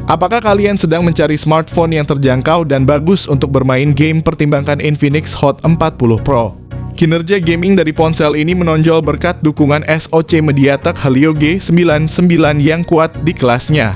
Apakah kalian sedang mencari smartphone yang terjangkau dan bagus untuk bermain game? Pertimbangkan Infinix Hot 40 Pro. Kinerja gaming dari ponsel ini menonjol berkat dukungan SoC MediaTek Helio G99 yang kuat di kelasnya.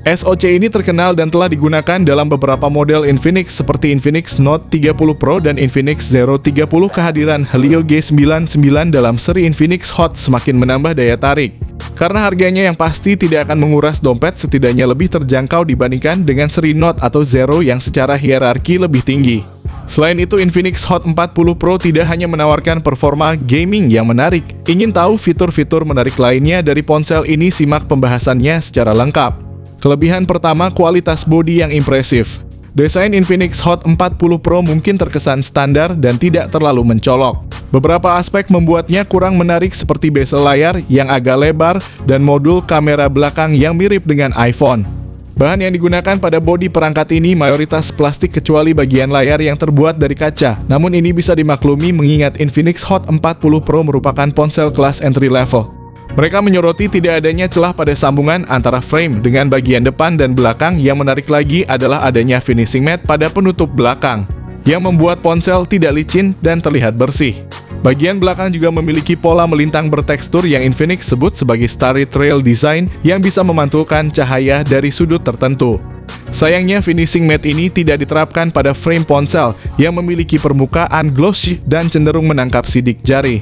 SoC ini terkenal dan telah digunakan dalam beberapa model Infinix seperti Infinix Note 30 Pro dan Infinix Zero 30. Kehadiran Helio G99 dalam seri Infinix Hot semakin menambah daya tarik. Karena harganya yang pasti tidak akan menguras dompet, setidaknya lebih terjangkau dibandingkan dengan seri Note atau Zero yang secara hierarki lebih tinggi. Selain itu, Infinix Hot 40 Pro tidak hanya menawarkan performa gaming yang menarik. Ingin tahu fitur-fitur menarik lainnya dari ponsel ini? Simak pembahasannya secara lengkap. Kelebihan pertama, kualitas bodi yang impresif. Desain Infinix Hot 40 Pro mungkin terkesan standar dan tidak terlalu mencolok. Beberapa aspek membuatnya kurang menarik seperti bezel layar yang agak lebar dan modul kamera belakang yang mirip dengan iPhone. Bahan yang digunakan pada bodi perangkat ini mayoritas plastik kecuali bagian layar yang terbuat dari kaca. Namun ini bisa dimaklumi mengingat Infinix Hot 40 Pro merupakan ponsel kelas entry level. Mereka menyoroti tidak adanya celah pada sambungan antara frame dengan bagian depan dan belakang. Yang menarik lagi adalah adanya finishing matte pada penutup belakang, yang membuat ponsel tidak licin dan terlihat bersih. Bagian belakang juga memiliki pola melintang bertekstur yang Infinix sebut sebagai Starry Trail Design yang bisa memantulkan cahaya dari sudut tertentu. Sayangnya finishing matte ini tidak diterapkan pada frame ponsel yang memiliki permukaan glossy dan cenderung menangkap sidik jari.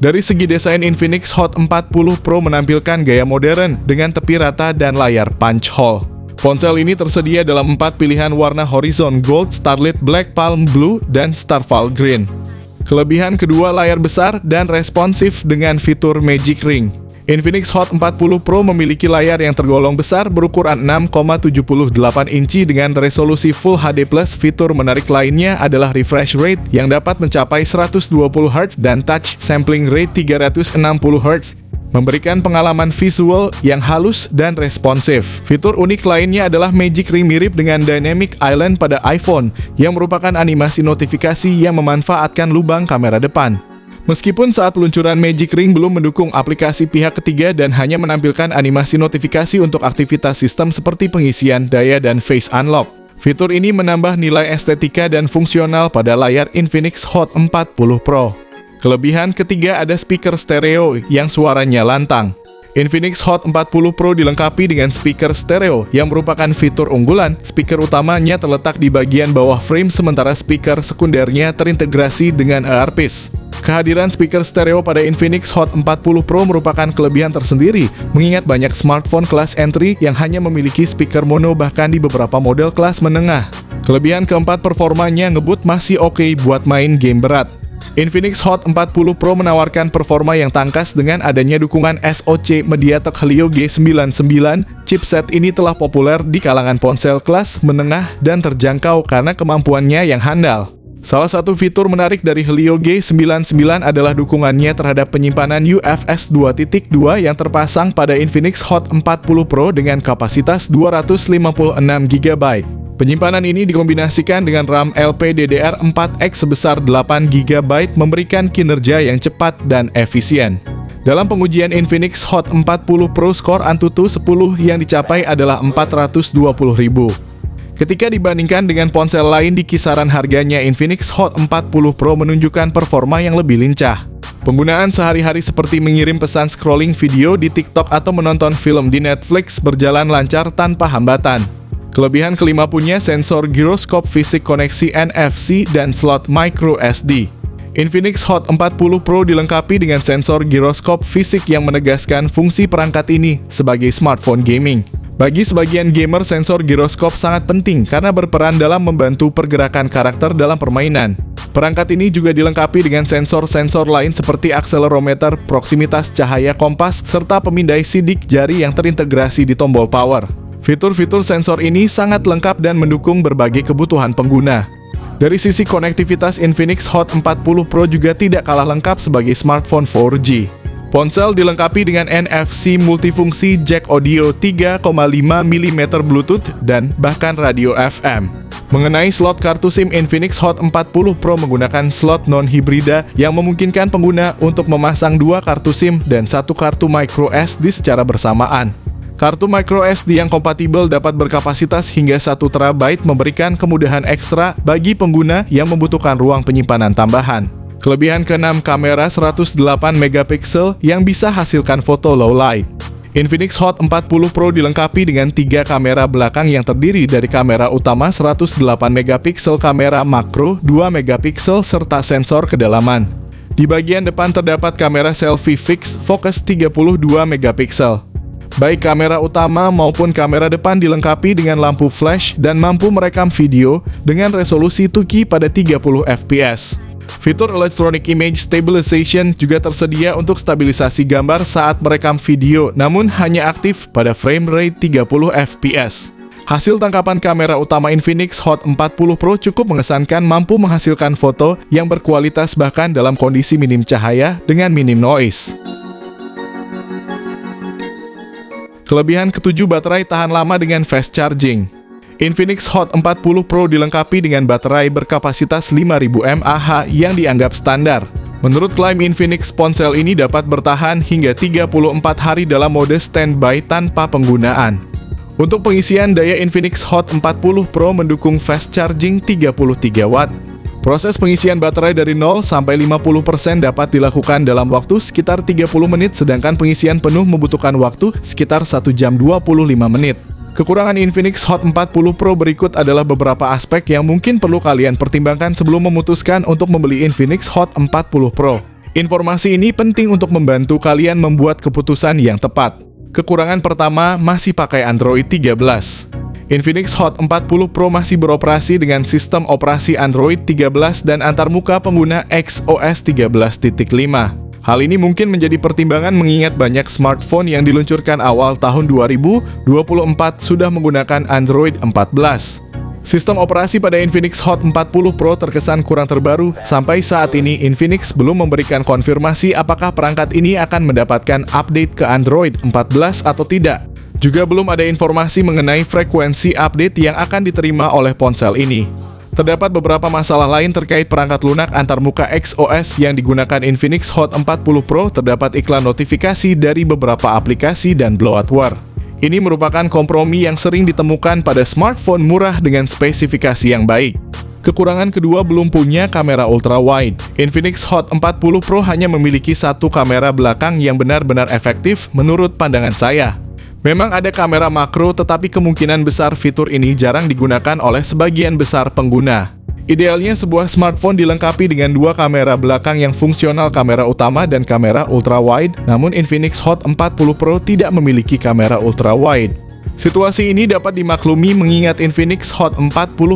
Dari segi desain, Infinix Hot 40 Pro menampilkan gaya modern dengan tepi rata dan layar punch hole. Ponsel ini tersedia dalam 4 pilihan warna: Horizon Gold, Starlit Black, Palm Blue, dan Starfall Green. Kelebihan kedua, layar besar dan responsif dengan fitur Magic Ring. Infinix Hot 40 Pro memiliki layar yang tergolong besar berukuran 6,78 inci dengan resolusi Full HD+. Fitur menarik lainnya adalah refresh rate yang dapat mencapai 120 Hz dan touch sampling rate 360 Hz, memberikan pengalaman visual yang halus dan responsif. Fitur unik lainnya adalah Magic Ring mirip dengan Dynamic Island pada iPhone, yang merupakan animasi notifikasi yang memanfaatkan lubang kamera depan. Meskipun saat peluncuran Magic Ring belum mendukung aplikasi pihak ketiga dan hanya menampilkan animasi notifikasi untuk aktivitas sistem seperti pengisian daya dan face unlock, fitur ini menambah nilai estetika dan fungsional pada layar Infinix Hot 40 Pro. Kelebihan ketiga, ada speaker stereo yang suaranya lantang. Infinix Hot 40 Pro dilengkapi dengan speaker stereo yang merupakan fitur unggulan. Speaker utamanya terletak di bagian bawah frame, sementara speaker sekundernya terintegrasi dengan earpiece. Kehadiran speaker stereo pada Infinix Hot 40 Pro merupakan kelebihan tersendiri, mengingat banyak smartphone kelas entry yang hanya memiliki speaker mono, bahkan di beberapa model kelas menengah. Kelebihan keempat, performanya ngebut masih oke buat main game berat. Infinix Hot 40 Pro menawarkan performa yang tangkas dengan adanya dukungan SoC MediaTek Helio G99. Chipset ini telah populer di kalangan ponsel kelas menengah dan terjangkau karena kemampuannya yang handal. Salah satu fitur menarik dari Helio G99 adalah dukungannya terhadap penyimpanan UFS 2.2 yang terpasang pada Infinix Hot 40 Pro dengan kapasitas 256 GB. Penyimpanan ini dikombinasikan dengan RAM LPDDR4X sebesar 8 GB, memberikan kinerja yang cepat dan efisien. Dalam pengujian Infinix Hot 40 Pro, skor Antutu 10 yang dicapai adalah 420.000. Ketika dibandingkan dengan ponsel lain di kisaran harganya, Infinix Hot 40 Pro menunjukkan performa yang lebih lincah. Penggunaan sehari-hari seperti mengirim pesan, scrolling video di TikTok, atau menonton film di Netflix berjalan lancar tanpa hambatan. Kelebihan kelima, punya sensor giroskop fisik, koneksi NFC, dan slot micro SD. Infinix Hot 40 Pro dilengkapi dengan sensor giroskop fisik yang menegaskan fungsi perangkat ini sebagai smartphone gaming. Bagi sebagian gamer, sensor giroskop sangat penting karena berperan dalam membantu pergerakan karakter dalam permainan. Perangkat ini juga dilengkapi dengan sensor-sensor lain seperti akselerometer, proksimitas cahaya, kompas, serta pemindai sidik jari yang terintegrasi di tombol power. Fitur-fitur sensor ini sangat lengkap dan mendukung berbagai kebutuhan pengguna. Dari sisi konektivitas, Infinix Hot 40 Pro juga tidak kalah lengkap sebagai smartphone 4G. Ponsel dilengkapi dengan NFC multifungsi, jack audio 3,5 mm Bluetooth, dan bahkan radio FM. Mengenai slot kartu SIM, Infinix Hot 40 Pro menggunakan slot non-hibrida yang memungkinkan pengguna untuk memasang 2 kartu SIM dan 1 kartu micro SD secara bersamaan. Kartu microSD yang kompatibel dapat berkapasitas hingga 1 TB memberikan kemudahan ekstra bagi pengguna yang membutuhkan ruang penyimpanan tambahan. Kelebihan ke-6, kamera 108 megapiksel yang bisa hasilkan foto low light. Infinix Hot 40 Pro dilengkapi dengan 3 kamera belakang yang terdiri dari kamera utama 108 megapiksel, kamera makro 2 megapiksel, serta sensor kedalaman. Di bagian depan terdapat kamera selfie fixed focus 32 megapiksel. Baik kamera utama maupun kamera depan dilengkapi dengan lampu flash dan mampu merekam video dengan resolusi 2K pada 30 fps. Fitur Electronic Image Stabilization juga tersedia untuk stabilisasi gambar saat merekam video, namun hanya aktif pada frame rate 30 fps. Hasil tangkapan kamera utama Infinix Hot 40 Pro cukup mengesankan, mampu menghasilkan foto yang berkualitas bahkan dalam kondisi minim cahaya dengan minim noise. Kelebihan ke-7, baterai tahan lama dengan fast charging. Infinix Hot 40 Pro dilengkapi dengan baterai berkapasitas 5000 mAh yang dianggap standar. Menurut klaim Infinix, ponsel ini dapat bertahan hingga 34 hari dalam mode standby tanpa penggunaan. Untuk pengisian daya, Infinix Hot 40 Pro mendukung fast charging 33 watt. Proses pengisian baterai dari 0 sampai 50% dapat dilakukan dalam waktu sekitar 30 menit, sedangkan pengisian penuh membutuhkan waktu sekitar 1 jam 25 menit. Kekurangan Infinix Hot 40 Pro berikut adalah beberapa aspek yang mungkin perlu kalian pertimbangkan sebelum memutuskan untuk membeli Infinix Hot 40 Pro. Informasi ini penting untuk membantu kalian membuat keputusan yang tepat. Kekurangan pertama, masih pakai Android 13. Infinix Hot 40 Pro masih beroperasi dengan sistem operasi Android 13 dan antarmuka pengguna XOS 13.5. Hal ini mungkin menjadi pertimbangan mengingat banyak smartphone yang diluncurkan awal tahun 2024 sudah menggunakan Android 14. Sistem operasi pada Infinix Hot 40 Pro terkesan kurang terbaru. Sampai saat ini, Infinix belum memberikan konfirmasi apakah perangkat ini akan mendapatkan update ke Android 14 atau tidak. Juga belum ada informasi mengenai frekuensi update yang akan diterima oleh ponsel ini. Terdapat beberapa masalah lain terkait perangkat lunak antarmuka XOS yang digunakan Infinix Hot 40 Pro. Terdapat iklan notifikasi dari beberapa aplikasi dan bloatware. Ini merupakan kompromi yang sering ditemukan pada smartphone murah dengan spesifikasi yang baik. Kekurangan kedua, belum punya kamera ultra-wide. Infinix Hot 40 Pro hanya memiliki satu kamera belakang yang benar-benar efektif menurut pandangan saya. Memang ada kamera makro, tetapi kemungkinan besar fitur ini jarang digunakan oleh sebagian besar pengguna. Idealnya sebuah smartphone dilengkapi dengan dua kamera belakang yang fungsional, kamera utama dan kamera ultra-wide, namun Infinix Hot 40 Pro tidak memiliki kamera ultra-wide. Situasi ini dapat dimaklumi mengingat Infinix Hot 40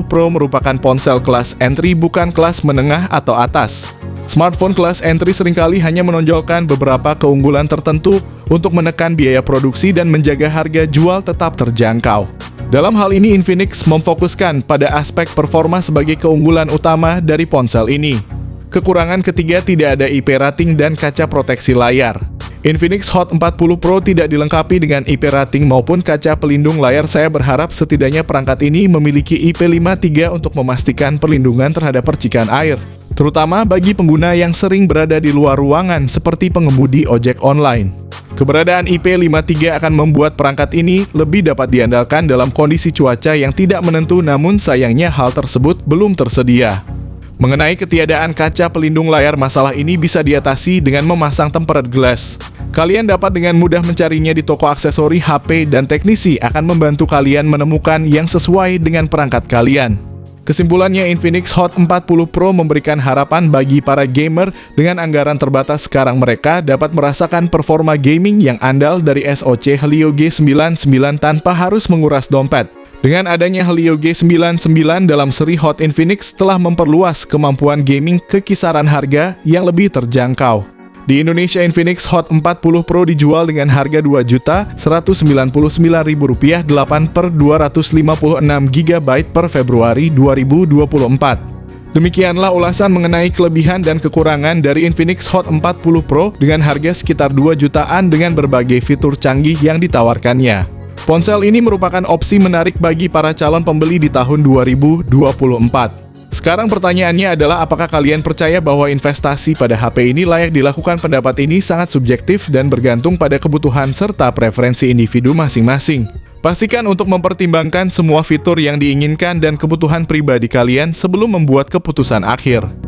Pro merupakan ponsel kelas entry, bukan kelas menengah atau atas. Smartphone kelas entry seringkali hanya menonjolkan beberapa keunggulan tertentu untuk menekan biaya produksi dan menjaga harga jual tetap terjangkau. Dalam hal ini, Infinix memfokuskan pada aspek performa sebagai keunggulan utama dari ponsel ini. Kekurangan ketiga, tidak ada IP rating dan kaca proteksi layar. Infinix Hot 40 Pro tidak dilengkapi dengan IP rating maupun kaca pelindung layar. Saya berharap setidaknya perangkat ini memiliki IP53 untuk memastikan perlindungan terhadap percikan air, terutama bagi pengguna yang sering berada di luar ruangan seperti pengemudi ojek online. Keberadaan IP53 akan membuat perangkat ini lebih dapat diandalkan dalam kondisi cuaca yang tidak menentu, namun sayangnya hal tersebut belum tersedia. Mengenai ketiadaan kaca pelindung layar, masalah ini bisa diatasi dengan memasang tempered glass. Kalian dapat dengan mudah mencarinya di toko aksesori HP dan teknisi akan membantu kalian menemukan yang sesuai dengan perangkat kalian. Kesimpulannya, Infinix Hot 40 Pro memberikan harapan bagi para gamer dengan anggaran terbatas. Sekarang mereka dapat merasakan performa gaming yang andal dari SoC Helio G99 tanpa harus menguras dompet. Dengan adanya Helio G99 dalam seri Hot, Infinix telah memperluas kemampuan gaming ke kisaran harga yang lebih terjangkau. Di Indonesia, Infinix Hot 40 Pro dijual dengan harga Rp2.199.000 8/256 GB per Februari 2024. Demikianlah ulasan mengenai kelebihan dan kekurangan dari Infinix Hot 40 Pro dengan harga sekitar 2 jutaan dengan berbagai fitur canggih yang ditawarkannya. Ponsel ini merupakan opsi menarik bagi para calon pembeli di tahun 2024. Sekarang pertanyaannya adalah apakah kalian percaya bahwa investasi pada HP ini layak dilakukan? Pendapat ini sangat subjektif dan bergantung pada kebutuhan serta preferensi individu masing-masing. Pastikan untuk mempertimbangkan semua fitur yang diinginkan dan kebutuhan pribadi kalian sebelum membuat keputusan akhir.